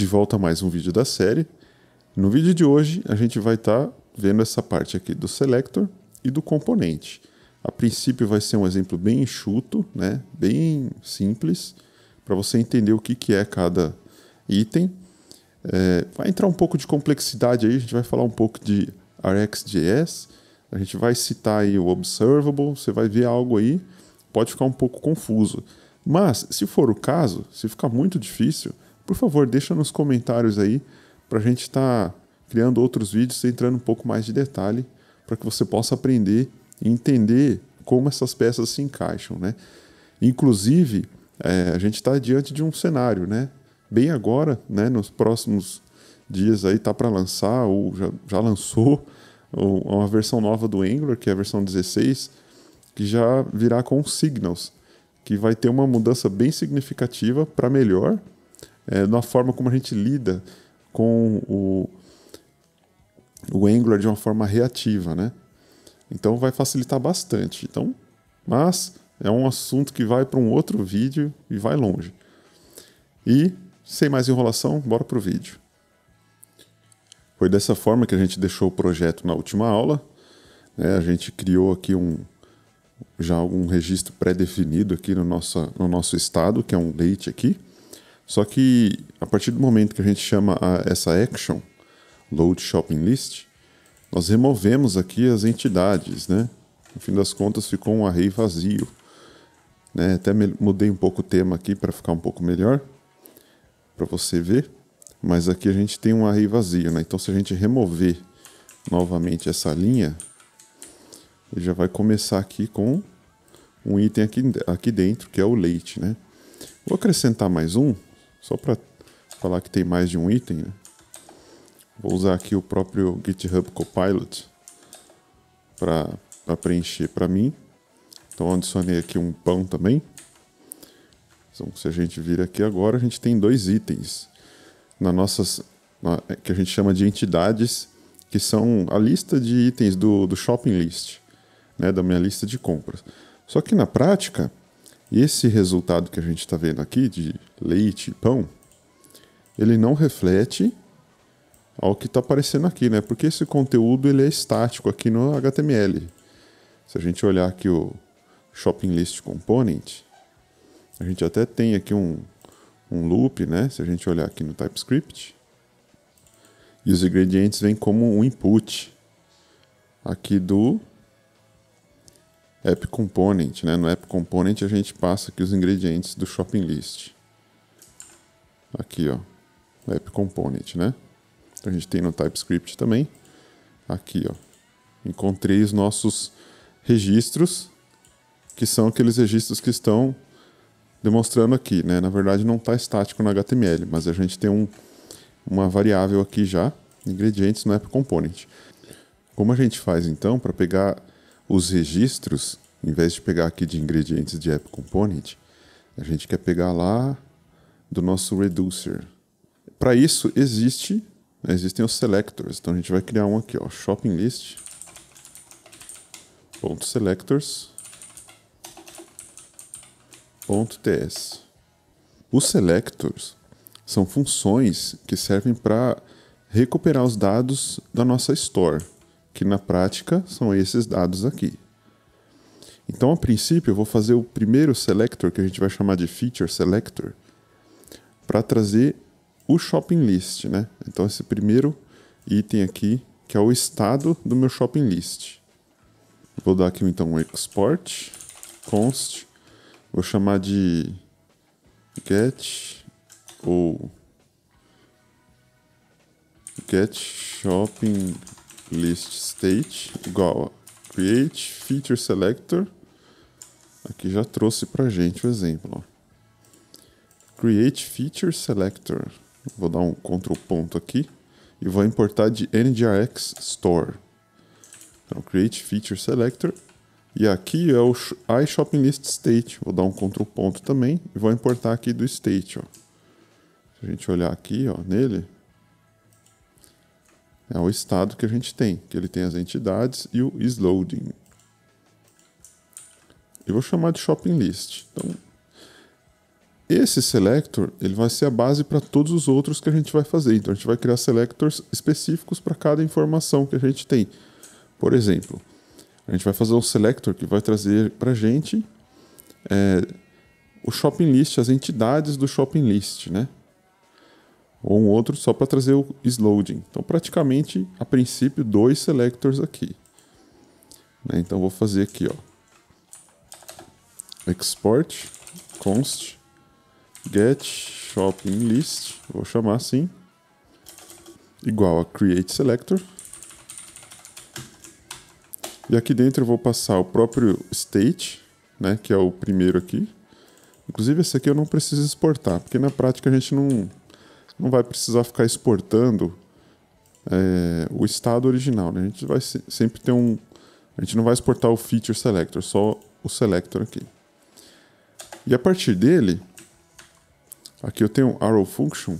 de volta a mais um vídeo da série. No vídeo de hoje a gente vai estar vendo essa parte aqui do selector e do componente. A princípio vai ser um exemplo bem enxuto, né? Bem simples, para você entender o que é cada item. Vai entrar um pouco de complexidade aí, a gente vai falar um pouco de RxJS, a gente vai citar aí o Observable, você vai ver algo aí, pode ficar um pouco confuso. Mas, se for o caso, se ficar muito difícil, por favor, deixa nos comentários aí para a gente estar criando outros vídeos, entrando um pouco mais de detalhe, para que você possa aprender e entender como essas peças se encaixam, né? Inclusive, a gente está diante de um cenário, né? Bem agora, né? Nos próximos dias aí tá para lançar, ou já lançou, uma versão nova do Angular, que é a versão 16, que já virá com Signals, que vai ter uma mudança bem significativa para melhor na forma como a gente lida com o Angular de uma forma reativa, né? Então vai facilitar bastante. Mas é um assunto que vai para um outro vídeo e vai longe. E, sem mais enrolação, bora pro vídeo. Foi dessa forma que a gente deixou o projeto na última aula. A gente criou aqui já um registro pré-definido aqui no nosso estado, que é um late aqui. Só que a partir do momento que a gente chama essa action, load shopping list, nós removemos aqui as entidades, né? No fim das contas ficou um array vazio, né? Até mudei um pouco o tema aqui para ficar um pouco melhor, para você ver. Mas aqui a gente tem um array vazio, né? Então se a gente remover novamente essa linha, ele já vai começar aqui com um item aqui dentro, que é o late, né? Vou acrescentar mais um, só para falar que tem mais de um item, né? Vou usar aqui o próprio GitHub Copilot para preencher para mim. Então adicionei aqui um pão também. Então se a gente vir aqui agora, a gente tem dois itens que a gente chama de entidades, que são a lista de itens do shopping list, né, da minha lista de compras. Só que na prática, esse resultado que a gente está vendo aqui, de leite e pão, ele não reflete ao que está aparecendo aqui, né? Porque esse conteúdo ele é estático aqui no HTML. Se a gente olhar aqui o shopping list component, a gente até tem aqui um loop, né? Se a gente olhar aqui no TypeScript, e os ingredientes vêm como um input aqui do app component, né? No app component a gente passa aqui os ingredientes do shopping list. Aqui, ó, o app component, né? Então a gente tem no TypeScript também. Aqui, ó, encontrei os nossos registros, que são aqueles registros que estão demonstrando aqui, né? Na verdade não está estático no HTML, mas a gente tem uma variável aqui já, ingredientes no app component. Como a gente faz então para pegar os registros, em vez de pegar aqui de ingredientes de app component, a gente quer pegar lá do nosso reducer. Para isso existem os selectors. Então a gente vai criar um aqui, ó, shopping list .selectors .ts. Os selectors são funções que servem para recuperar os dados da nossa store, que na prática são esses dados aqui. Então, a princípio, eu vou fazer o primeiro selector, que a gente vai chamar de feature selector, para trazer o shopping list, né? Então, esse primeiro item aqui, que é o estado do meu shopping list. Vou dar aqui, então, um export, const, vou chamar de get ou get shopping list state igual a create feature selector. Aqui já trouxe pra gente o exemplo, ó. Create feature selector. Vou dar um Ctrl ponto aqui e vou importar de NGRX store. Então, create feature selector. E aqui é o iShoppingListState. Vou dar um Ctrl ponto também e vou importar aqui do state, ó. Se a gente olhar aqui, ó, nele, é o estado que a gente tem, que ele tem as entidades e o isLoading. Eu vou chamar de shopping list. Então, esse selector ele vai ser a base para todos os outros que a gente vai fazer. Então a gente vai criar selectors específicos para cada informação que a gente tem. Por exemplo, a gente vai fazer um selector que vai trazer para a gente o shopping list, as entidades do shopping list, né? Ou um outro só para trazer o isloading. Então, praticamente, a princípio, 2 selectors aqui. Né? Então, vou fazer aqui, ó, export const get shopping list, vou chamar assim, igual a create selector. E aqui dentro eu vou passar o próprio state, né, que é o primeiro aqui. Inclusive, esse aqui eu não preciso exportar, porque na prática a gente não vai precisar ficar exportando o estado original, né? A gente vai sempre ter a gente não vai exportar o feature selector, só o selector aqui. E a partir dele, aqui eu tenho um arrow function,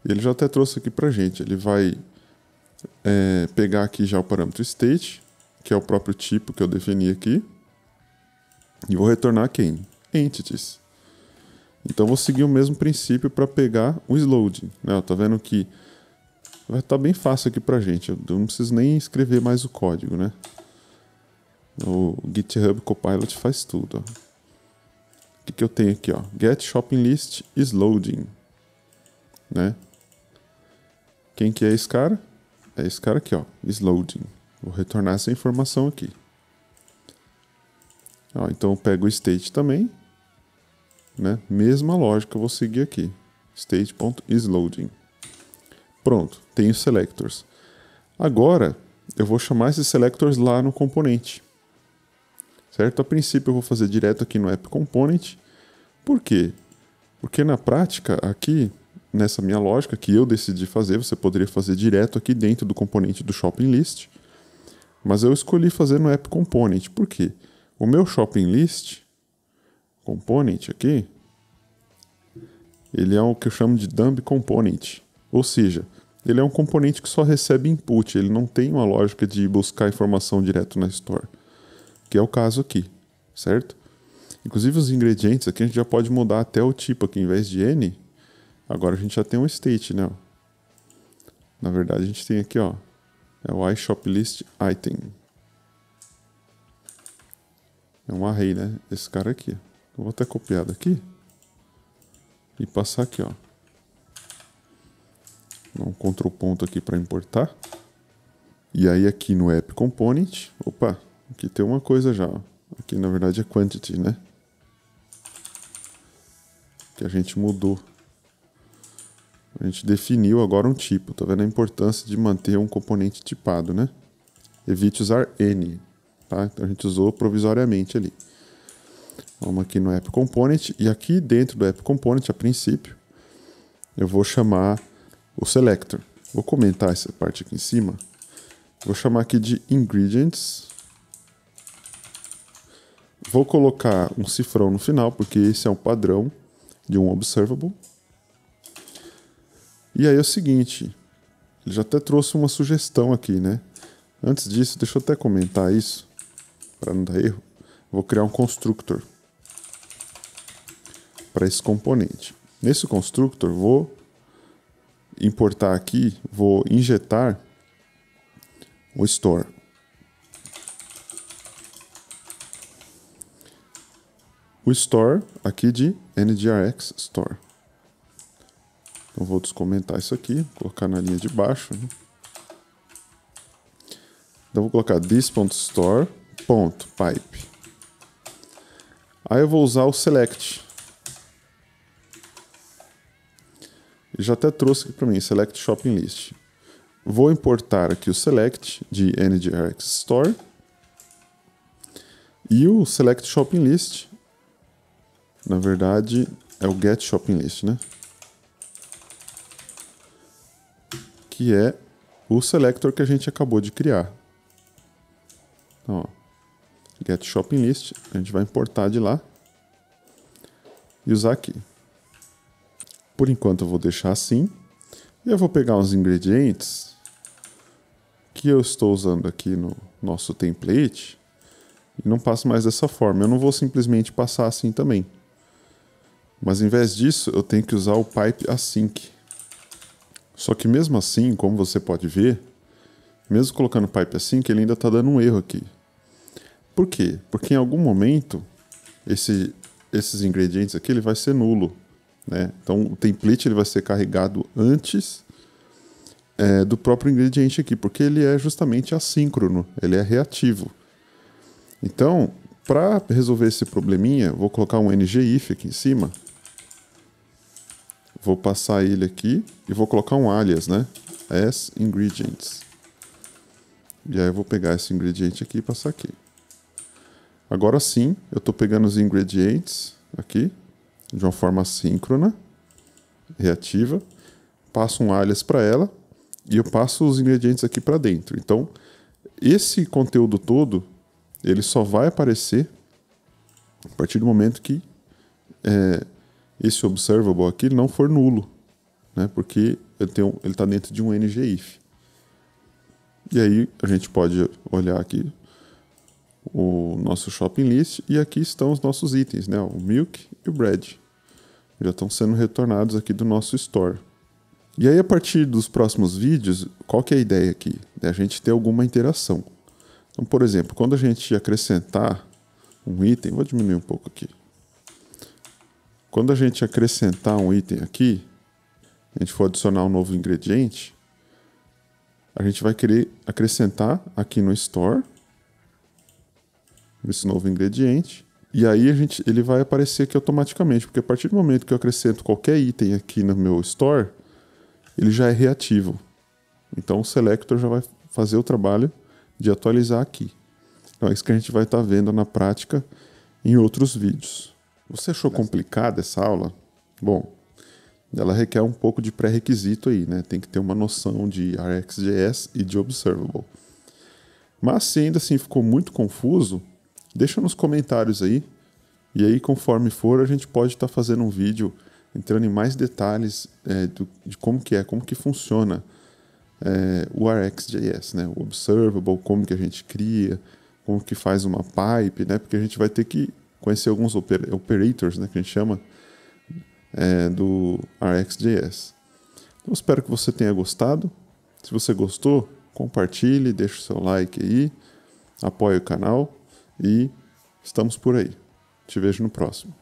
e ele já até trouxe aqui pra gente. Ele vai pegar aqui já o parâmetro state, que é o próprio tipo que eu defini aqui, e vou retornar quem? Entities. Então vou seguir o mesmo princípio para pegar o isloading, né? Tá vendo que vai estar bem fácil aqui pra gente. Eu não preciso nem escrever mais o código, né? O GitHub Copilot faz tudo. Ó. O que eu tenho aqui? Ó? Get shopping list isloading, né? Quem que é esse cara? É esse cara aqui, ó, isloading. Vou retornar essa informação aqui. Ó, então eu pego o state também, né? Mesma lógica eu vou seguir aqui. State.isloading. Pronto, tenho selectors. Agora eu vou chamar esses selectors lá no componente. Certo? A princípio eu vou fazer direto aqui no app component. Por quê? Porque na prática, aqui, nessa minha lógica que eu decidi fazer, você poderia fazer direto aqui dentro do componente do shopping list. Mas eu escolhi fazer no app component. Por quê? O meu shopping list component aqui, ele é o que eu chamo de dumb component. Ou seja, ele é um componente que só recebe input, ele não tem uma lógica de buscar informação direto na store. Que é o caso aqui, certo? Inclusive os ingredientes aqui a gente já pode mudar até o tipo aqui, em vez de n, agora a gente já tem um state, né? Na verdade a gente tem aqui, ó, é o iShopList item. É um array, né? Esse cara aqui. Eu vou até copiar daqui e passar aqui, ó. Dá um Ctrl ponto aqui para importar. E aí aqui no app component, opa, aqui tem uma coisa já, ó. Aqui na verdade é quantity, né? Que a gente mudou. A gente definiu agora um tipo. Tá vendo a importância de manter um componente tipado, né? Evite usar n, tá? Então a gente usou provisoriamente ali. Vamos aqui no app component e aqui dentro do app component, a princípio, eu vou chamar o selector. Vou comentar essa parte aqui em cima. Vou chamar aqui de ingredients. Vou colocar um cifrão no final, porque esse é um padrão de um observable. E aí é o seguinte, ele já até trouxe uma sugestão aqui, né? Antes disso, deixa eu até comentar isso, para não dar erro. Vou criar um constructor para esse componente. Nesse constructor, vou importar aqui, vou injetar o store. O store aqui de NGRX Store. Então vou descomentar isso aqui, colocar na linha de baixo. Né? Então vou colocar this.store.pipe. Aí eu vou usar o select. Ele já até trouxe aqui para mim, select shopping list. Vou importar aqui o select de NGRX Store. E o select shopping list, na verdade, é o get shopping list, né? Que é o selector que a gente acabou de criar. Então, ó, get shopping list, a gente vai importar de lá e usar aqui. Por enquanto eu vou deixar assim. E eu vou pegar os ingredientes que eu estou usando aqui no nosso template e não passo mais dessa forma. Eu não vou simplesmente passar assim também. Mas em vez disso, eu tenho que usar o pipe async. Só que mesmo assim, como você pode ver, mesmo colocando pipe async, ele ainda está dando um erro aqui. Por quê? Porque em algum momento, esses ingredientes aqui ele vai ser nulo, né? Então o template ele vai ser carregado antes do próprio ingrediente aqui, porque ele é justamente assíncrono, ele é reativo. Então, para resolver esse probleminha, vou colocar um ngIf aqui em cima. Vou passar ele aqui e vou colocar um alias, né? As ingredients. E aí eu vou pegar esse ingrediente aqui e passar aqui. Agora sim, eu estou pegando os ingredientes aqui, de uma forma assíncrona, reativa. Passo um alias para ela e eu passo os ingredientes aqui para dentro. Então, esse conteúdo todo, ele só vai aparecer a partir do momento que esse observable aqui não for nulo, né? Porque ele está dentro de um ngIf. E aí a gente pode olhar aqui o nosso shopping list e aqui estão os nossos itens, né? O milk e o bread. Já estão sendo retornados aqui do nosso store. E aí a partir dos próximos vídeos, qual que é a ideia aqui? É a gente ter alguma interação. Então, por exemplo, quando a gente acrescentar um item, vou diminuir um pouco aqui. Quando a gente acrescentar um item aqui, a gente for adicionar um novo ingrediente, a gente vai querer acrescentar aqui no store esse novo ingrediente, e aí ele vai aparecer aqui automaticamente, porque a partir do momento que eu acrescento qualquer item aqui no meu store, ele já é reativo. Então o selector já vai fazer o trabalho de atualizar aqui. Então é isso que a gente vai estar vendo na prática em outros vídeos. Você achou complicada essa aula? Bom, ela requer um pouco de pré-requisito aí, né? Tem que ter uma noção de RxJS e de Observable. Mas se ainda assim ficou muito confuso, deixa nos comentários aí. E aí, conforme for, a gente pode estar fazendo um vídeo entrando em mais detalhes de como que funciona o RxJS, né? O Observable, como que a gente cria, como que faz uma pipe, né? Porque a gente vai ter que conhecer alguns operators, né, que a gente chama, do RxJS. Então, espero que você tenha gostado. Se você gostou, compartilhe, deixe o seu like aí, apoie o canal e estamos por aí. Te vejo no próximo.